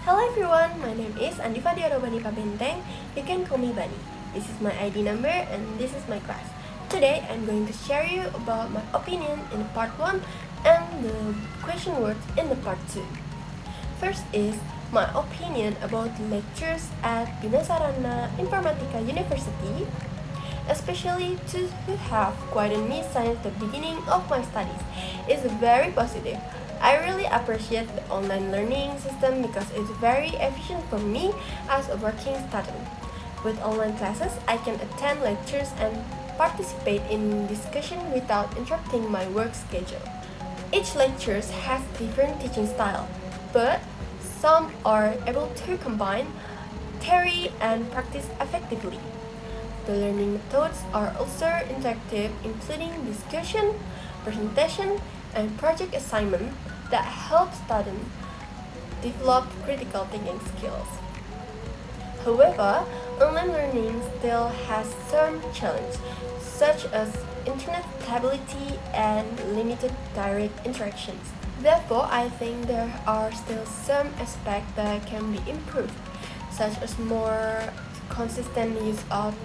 Hello everyone, my name is Andi Fadiah Robbaanii Pabenteng. You can call me Bunny. This is my ID number and this is my class. Today I'm going to share you about my opinion in part 1 and the question words in the part 2. First is my opinion about lectures at Bina Sarana Informatika University, especially to who have quite a me since the beginning of my studies, is very positive. I really appreciate the online learning system because it's very efficient for me as a working student. With online classes, I can attend lectures and participate in discussion without interrupting my work schedule. Each lecture has different teaching style, but some are able to combine theory and practice effectively. The learning methods are also interactive, including discussion, presentation, and project assignment that help students develop critical thinking skills. However, online learning still has some challenges, such as internet stability and limited direct interactions. Therefore, I think there are still some aspects that can be improved, such as more consistent use of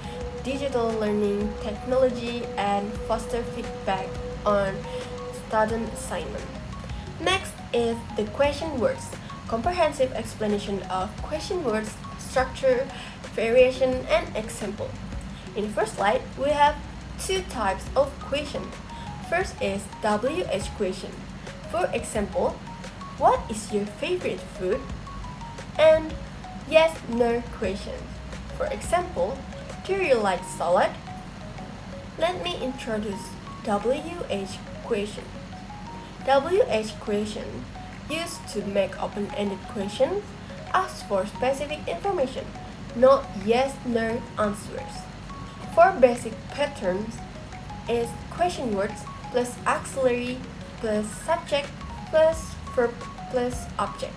digital learning technology and faster feedback on student assignment. Next is the question words. Comprehensive explanation of question words, structure, variation, and example. In the first slide, we have two types of question. First is WH question. For example, what is your favorite food? And yes/no question. For example, do you like salad? Let me introduce WH question. WH question used to make open-ended questions, ask for specific information, not yes/no answers. For basic patterns is question words plus auxiliary plus subject plus verb plus object.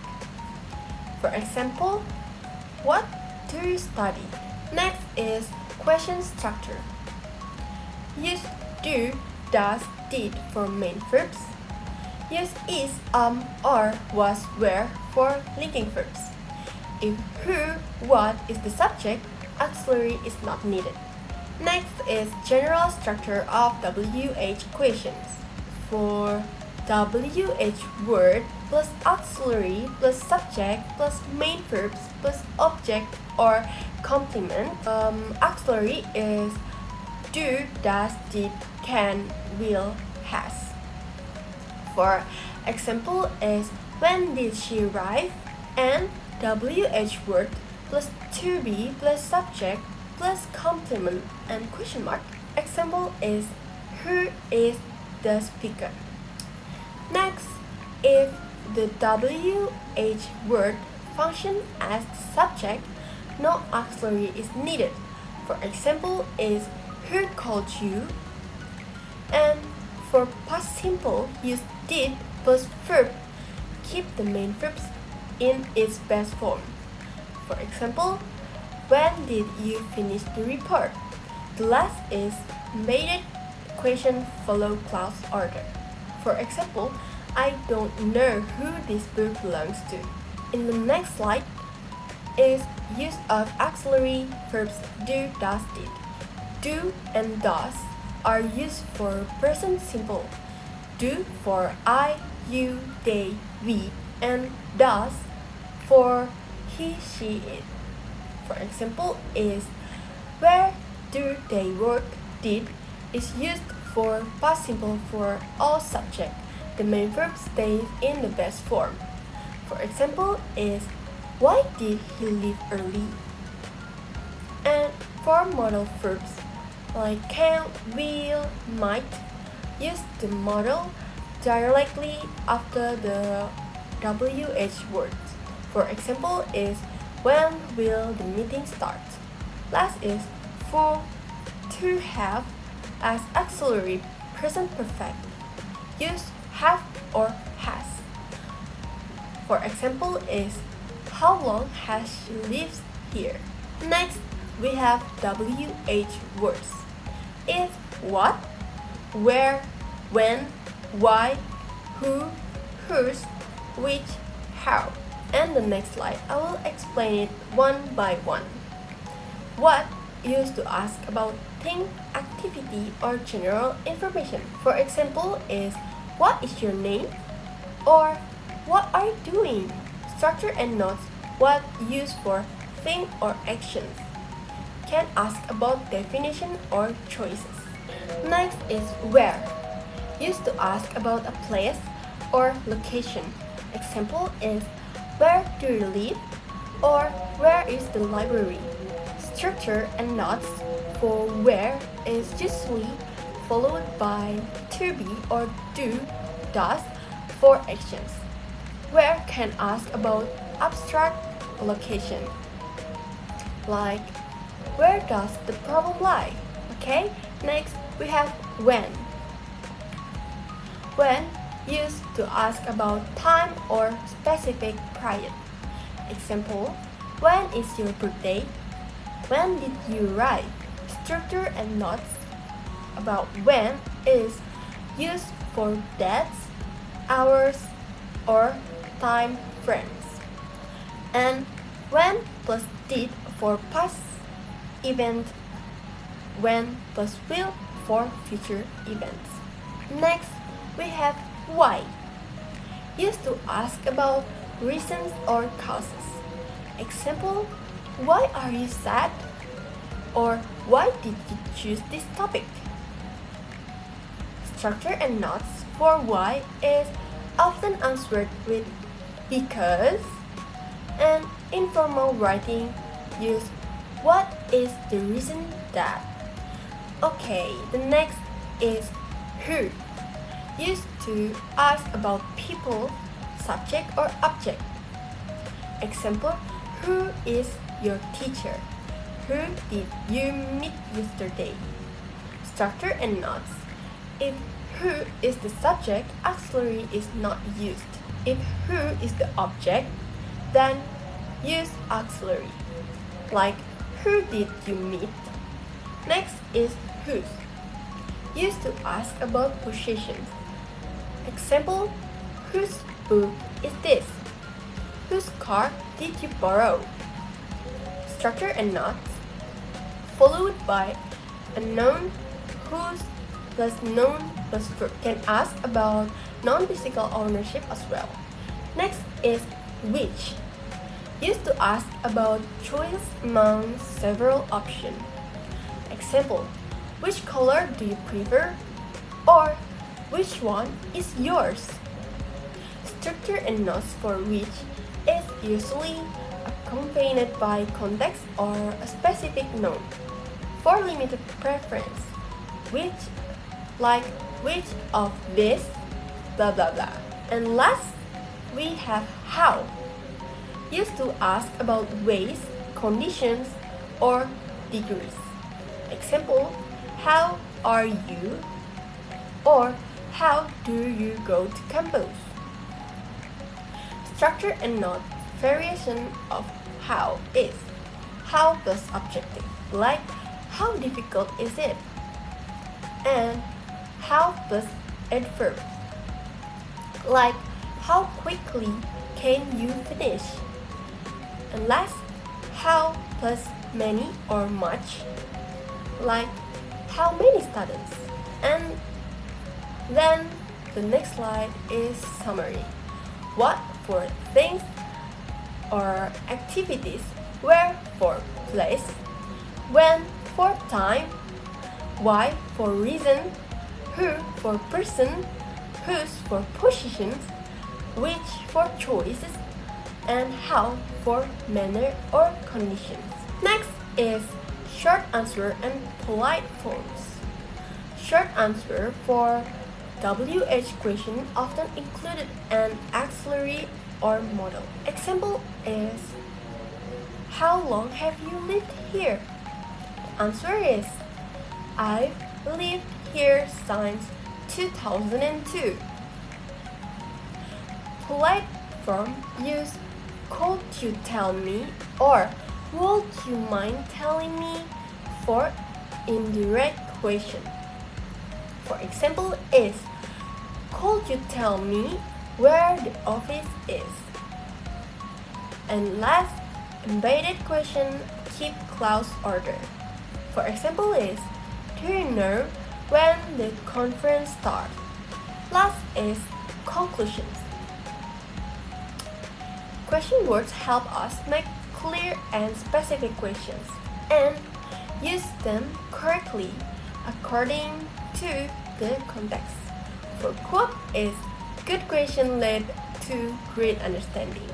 For example, what do you study? Next is question structure. Use do, does, did for main verbs. Use is, or, was, were for linking verbs. If who, what is the subject, auxiliary is not needed. Next is general structure of WH questions. For WH word plus auxiliary plus subject plus main verbs plus object or complement, auxiliary is do, does, did, can, will, has. For example is when did she arrive, and WH word plus to be plus subject plus complement and question mark. Example is who is the speaker. Next, if the WH word function as the subject, no auxiliary is needed. For example is who called you, and for past simple, use did plus verb. Keep the main verbs in its best form. For example, when did you finish the report? The last is mated question follow clause order. For example, I don't know who this book belongs to. In the next slide is use of auxiliary verbs do, does, did. Do and does are used for present simple. Do for I, you, they, we, and does for he, she, it. For example is where do they work? Did is used for past simple for all subject. The main verb stays in the best form. For example is why did he leave early? And for modal verbs like can, will, might, use the modal directly after the WH words. For example is when will the meeting start? Last is for to have as auxiliary present perfect. Use have or has. For example is how long has she lived here? Next, we have WH words. If, what, where, when, why, who, whose, which, how. And the next slide, I will explain it one by one. What used to ask about thing, activity, or general information. For example, is what is your name? Or what are you doing? Structure and notes, what used for thing or actions. Can ask about definition or choices. Next is where. Used to ask about a place or location. Example is where do you live? Or where is the library? Structure and notes for where is usually followed by to be or do, does for actions. Where can ask about abstract location, like where does the problem lie? Okay, next we have when. When used to ask about time or specific period. Example, when is your birthday? When did you arrive? Structure and notes about when is used for dates, hours, or time frames. And when plus did for past event, when plus will for future events. Next, we have why. Used to ask about reasons or causes. Example, why are you sad? Or why did you choose this topic? Structure and notes for why is often answered with because, and informal writing use what is the reason that. Okay, the next is who. Used to ask about people, subject or object. Example, who is your teacher? Who did you meet yesterday? Structure and notes. If who is the subject, auxiliary is not used. If who is the object, then use auxiliary. Like, who did you meet? Next is whose. Used to ask about possessions. Example, whose book is this? Whose car did you borrow? Structure and notes, followed by a noun, whose plus noun plus verb. Can ask about non-physical ownership as well. Next is which. Used to ask about choice among several options. Example, which color do you prefer? Or which one is yours? Structure and notes for which is usually accompanied by context or a specific noun. For limited preference, which, like which of this, blah blah blah. And last, we have how. Used to ask about ways, conditions, or degrees. Example, how are you? Or how do you go to campus? Structure and note variation of how is how plus objective, like how difficult is it? And how plus adverb, like how quickly can you finish? And last, how plus many or much, like how many students? And then the next slide is summary. What for things or activities, where for place, when for time, why for reason, who for person, whose for positions, which for choices, and how for manner or conditions. Next is short answer and polite forms. Short answer for WH question often included an auxiliary or model. Example is, how long have you lived here? The answer is, I've lived here since 2002. Polite form use could you tell me or would you mind telling me for indirect question. For example is, could you tell me where the office is? And last, embedded question keep clause order. For example is, do you know when the conference starts? Last is conclusions. Question words help us make clear and specific questions and use them correctly according to the context. For quote is, good question led to great understanding.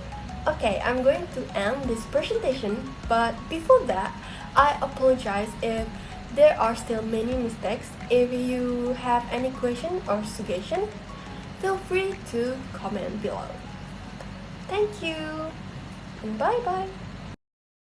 Okay, I'm going to end this presentation, but before that, I apologize if there are still many mistakes. If you have any question or suggestion, feel free to comment below. Thank you and bye bye.